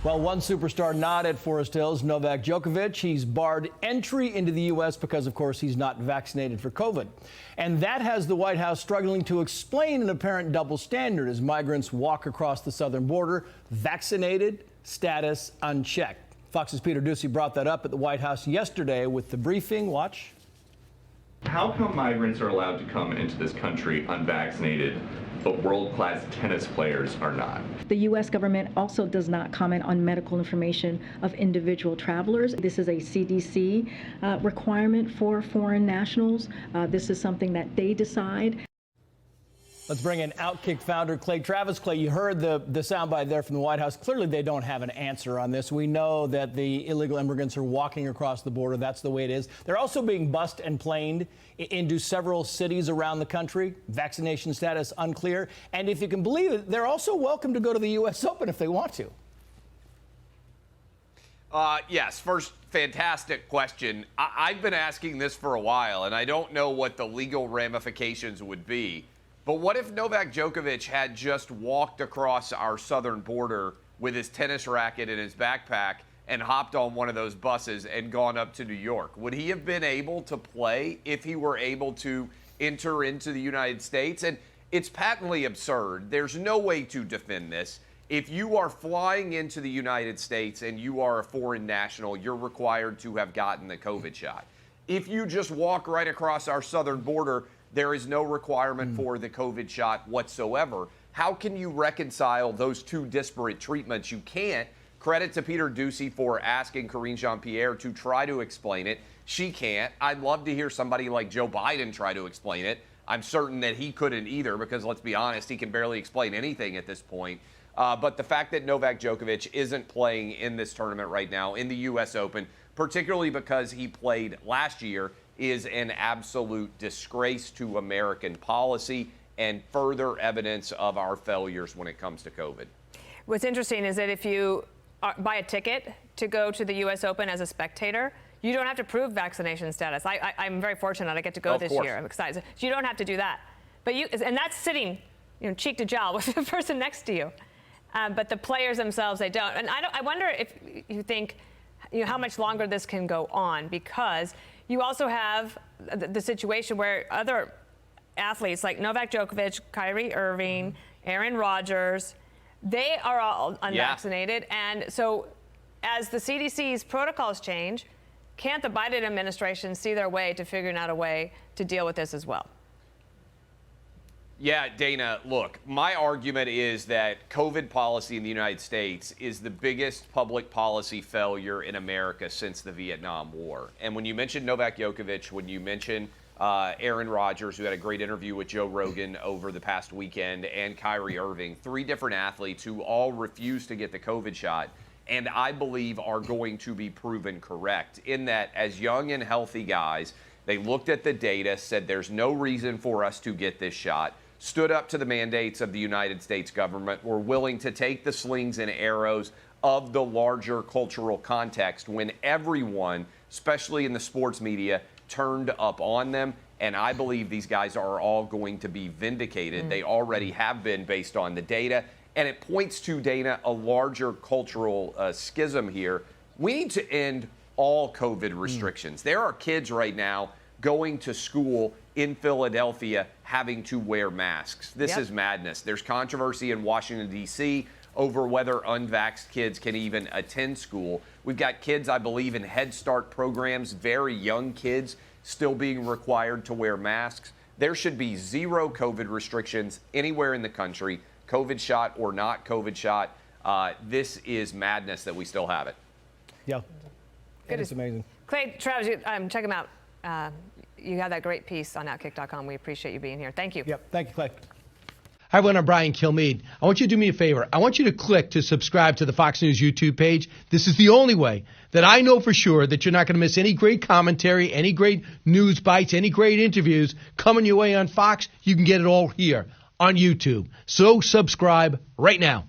Well, one superstar not at Forest Hills, Novak Djokovic. He's barred entry into the U.S. because, of course, he's not vaccinated for COVID. And that has the White House struggling to explain an apparent double standard as migrants walk across the southern border, vaccinated, status unchecked. Fox's Peter Doocy brought that up at the White House yesterday with the briefing. Watch. How come migrants are allowed to come into this country unvaccinated, but world-class tennis players are not? The U.S. government also does not comment on medical information of individual travelers. This is a CDC requirement for foreign nationals. This is something that they decide. Let's bring in OutKick founder Clay Travis. Clay, you heard the soundbite there from the White House. Clearly, they don't have an answer on this. We know that the illegal immigrants are walking across the border. That's the way it is. They're also being bused and planed into several cities around the country. Vaccination status unclear. And if you can believe it, they're also welcome to go to the U.S. Open if they want to. Yes, first, fantastic question. I've been asking this for a while, and I don't know what the legal ramifications would be. But what if Novak Djokovic had just walked across our southern border with his tennis racket in his backpack and hopped on one of those buses and gone up to New York? Would he have been able to play if he were able to enter into the United States? And it's patently absurd. There's no way to defend this. If you are flying into the United States and you are a foreign national, you're required to have gotten the COVID shot. If you just walk right across our southern border, there is no requirement for the COVID shot whatsoever. How can you reconcile those two disparate treatments? You can't. Credit to Peter Doocy for asking Karine Jean-Pierre to try to explain it. She can't. I'd love to hear somebody like Joe Biden try to explain it. I'm certain that he couldn't either because, let's be honest, he can barely explain anything at this point. But the fact that Novak Djokovic isn't playing in this tournament right now in the U.S. Open, particularly because he played last year, is an absolute disgrace to American policy and further evidence of our failures when it comes to COVID. What's interesting is that if you buy a ticket to go to the U.S. Open as a spectator, you don't have to prove vaccination status. I'm very fortunate I get to go this year. I'm excited. So you don't have to do that. But and that's sitting, cheek to jowl with the person next to you. But the players themselves, they don't. And I wonder if you think, how much longer this can go on, because you also have the situation where other athletes like Novak Djokovic, Kyrie Irving, Aaron Rodgers, they are all unvaccinated. Yeah. And so as the CDC's protocols change, can't the Biden administration see their way to figuring out a way to deal with this as well? Yeah, Dana, look, my argument is that COVID policy in the United States is the biggest public policy failure in America since the Vietnam War. And when you mention Novak Djokovic, when you mention Aaron Rodgers, who had a great interview with Joe Rogan over the past weekend, and Kyrie Irving, three different athletes who all refused to get the COVID shot, and I believe are going to be proven correct in that as young and healthy guys, they looked at the data, said there's no reason for us to get this shot, stood up to the mandates of the United States government, were willing to take the slings and arrows of the larger cultural context when everyone, especially in the sports media, turned up on them. And I believe these guys are all going to be vindicated. They already have been based on the data. And it points to, Dana, a larger cultural schism here. We need to end all COVID restrictions. There are kids right now going to school in Philadelphia having to wear masks. This is madness. There's controversy in Washington, D.C. over whether unvaxxed kids can even attend school. We've got kids, I believe, in Head Start programs, very young kids, still being required to wear masks. There should be zero COVID restrictions anywhere in the country, COVID shot or not COVID shot. This is madness that we still have it. Yeah, it's amazing. Clay Travis, check him out. You have that great piece on OutKick.com. We appreciate you being here. Thank you. Yep. Thank you, Clay. Hi, everyone. I'm Brian Kilmeade. I want you to do me a favor. I want you to click to subscribe to the Fox News YouTube page. This is the only way that I know for sure that you're not going to miss any great commentary, any great news bites, any great interviews coming your way on Fox. You can get it all here on YouTube. So subscribe right now.